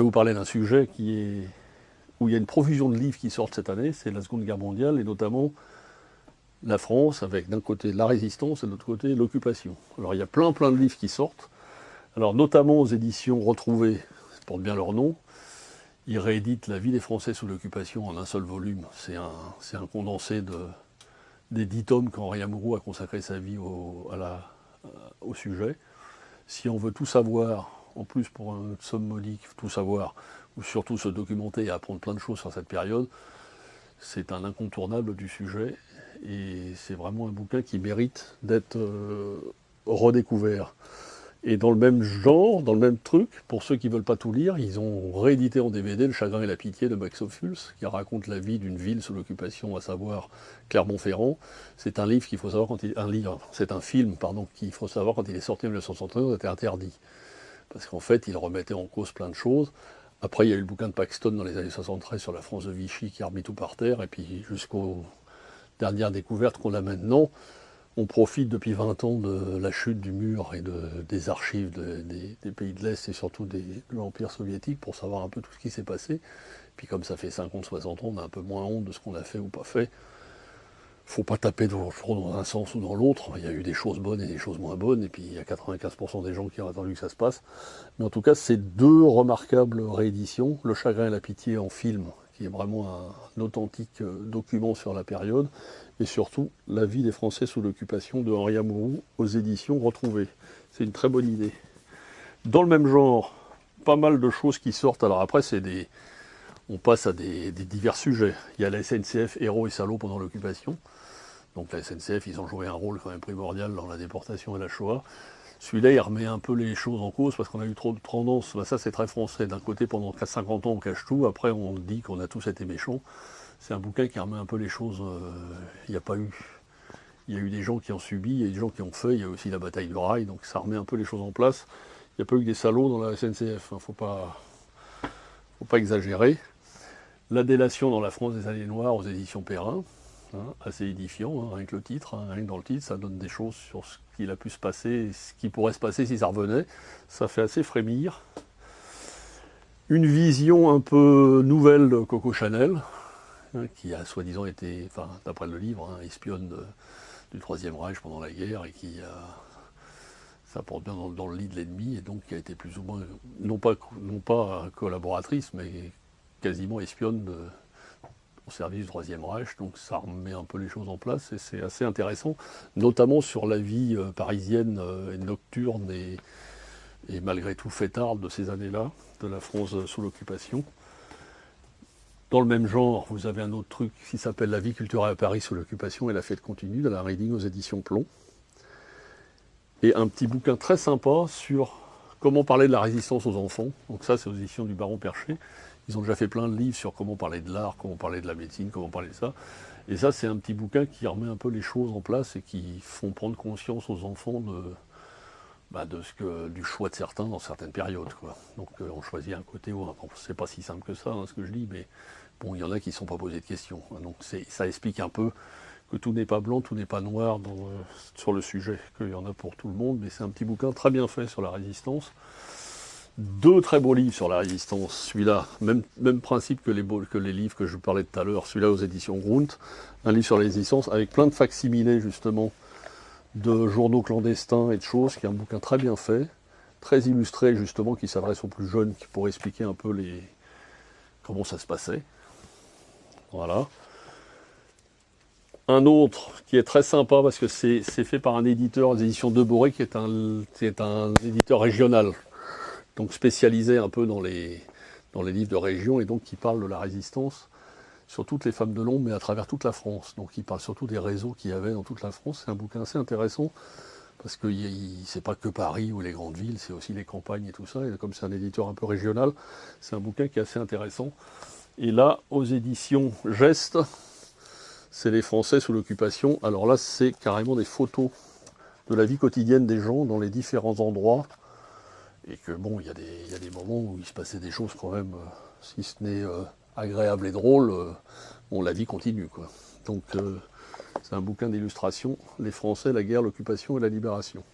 je vais vous parler d'un sujet où il y a une profusion de livres qui sortent cette année, c'est la Seconde Guerre mondiale, et notamment la France, avec d'un côté la résistance et de l'autre côté l'occupation. Alors il y a plein de livres qui sortent, alors notamment aux éditions Retrouvées, ça porte bien leur nom. Ils rééditent La vie des Français sous l'occupation en un seul volume. C'est un condensé des 10 tomes qu'Henri Amouroux a consacré sa vie au sujet. Si on veut tout savoir, en plus pour une somme modique, tout savoir, ou surtout se documenter et apprendre plein de choses sur cette période, c'est un incontournable du sujet. Et c'est vraiment un bouquin qui mérite d'être redécouvert. Et dans le même genre, dans le même truc, pour ceux qui ne veulent pas tout lire, ils ont réédité en DVD Le chagrin et la pitié de Max Ophuls, qui raconte la vie d'une ville sous l'occupation, à savoir Clermont-Ferrand. C'est un livre qu'il faut savoir c'est un film, pardon, qu'il faut savoir quand il est sorti en 1971, était interdit. Parce qu'en fait, il remettait en cause plein de choses. Après, il y a eu le bouquin de Paxton dans les années 73 sur la France de Vichy qui a remis tout par terre, et puis jusqu'aux dernières découvertes qu'on a maintenant. On profite depuis 20 ans de la chute du mur et des archives des pays de l'Est et surtout de l'Empire soviétique pour savoir un peu tout ce qui s'est passé. Puis comme ça fait 50, 60 ans, on a un peu moins honte de ce qu'on a fait ou pas fait. Faut pas taper dans un sens ou dans l'autre. Il y a eu des choses bonnes et des choses moins bonnes, et puis il y a 95% des gens qui ont attendu que ça se passe. Mais en tout cas, c'est deux remarquables rééditions. Le chagrin et la pitié en film, qui est vraiment un authentique document sur la période, et surtout La vie des Français sous l'occupation de Henri Amouroux aux éditions Retrouvées. C'est une très bonne idée. Dans le même genre, pas mal de choses qui sortent. Alors après, on passe à des divers sujets. Il y a la SNCF, héros et salauds pendant l'occupation. Donc la SNCF, ils ont joué un rôle quand même primordial dans la déportation et la Shoah. Celui-là, il remet un peu les choses en cause parce qu'on a eu trop de tendance. Ça, c'est très français. D'un côté, pendant 50 ans, on cache tout. Après, on dit qu'on a tous été méchants. C'est un bouquin qui remet un peu les choses. Il y a eu des gens qui ont subi, il y a eu des gens qui ont fait. Il y a aussi la bataille du rail. Donc ça remet un peu les choses en place. Il n'y a pas eu que des salauds dans la SNCF. Faut pas exagérer. La délation dans la France des années noires aux éditions Perrin. Assez édifiant, rien que le titre, rien que dans le titre, ça donne des choses sur ce qu'il a pu se passer, ce qui pourrait se passer si ça revenait. Ça fait assez frémir. Une vision un peu nouvelle de Coco Chanel, qui a soi-disant été, d'après le livre, espionne du Troisième Reich pendant la guerre, et qui ça porte bien dans le lit de l'ennemi, et donc qui a été plus ou moins, non pas collaboratrice, mais quasiment espionne au service du Troisième Reich, donc ça remet un peu les choses en place et c'est assez intéressant, notamment sur la vie parisienne et nocturne et malgré tout fêtarde de ces années-là, de la France sous l'occupation. Dans le même genre, vous avez un autre truc qui s'appelle La vie culturelle à Paris sous l'occupation et la fête continue, de la Reading aux éditions Plomb. Et un petit bouquin très sympa sur comment parler de la résistance aux enfants, donc ça c'est aux éditions du Baron Percher. Ils ont déjà fait plein de livres sur comment parler de l'art, comment parler de la médecine, comment parler de ça. Et ça, c'est un petit bouquin qui remet un peu les choses en place et qui font prendre conscience aux enfants du choix de certains dans certaines périodes, quoi. Donc on choisit un côté ou un autre. C'est pas si simple que ça, ce que je dis, mais bon, il y en a qui ne sont pas posés de questions. Donc ça explique un peu que tout n'est pas blanc, tout n'est pas noir sur le sujet, qu'il y en a pour tout le monde, mais c'est un petit bouquin très bien fait sur la résistance. Deux très beaux livres sur la résistance. Celui-là, même principe que les livres que je vous parlais tout à l'heure, celui-là aux éditions Grunt, un livre sur la résistance avec plein de facsimilés justement de journaux clandestins et de choses, qui est un bouquin très bien fait, très illustré justement, qui s'adresse aux plus jeunes, qui pourrait expliquer un peu comment ça se passait. Voilà. Un autre qui est très sympa parce que c'est fait par un éditeur, les éditions Deboré, qui est un éditeur régional, donc spécialisé un peu dans les livres de région, et donc qui parle de la résistance sur toutes les femmes de l'ombre, mais à travers toute la France. Donc il parle surtout des réseaux qu'il y avait dans toute la France. C'est un bouquin assez intéressant, parce que c'est pas que Paris ou les grandes villes, c'est aussi les campagnes et tout ça, et comme c'est un éditeur un peu régional, c'est un bouquin qui est assez intéressant. Et là, aux éditions Geste, c'est les Français sous l'occupation. Alors là, c'est carrément des photos de la vie quotidienne des gens dans les différents endroits, et que bon, il y a des moments où il se passait des choses quand même, si ce n'est agréable et drôle, la vie continue, quoi. Donc c'est un bouquin d'illustration, les Français, la guerre, l'occupation et la libération.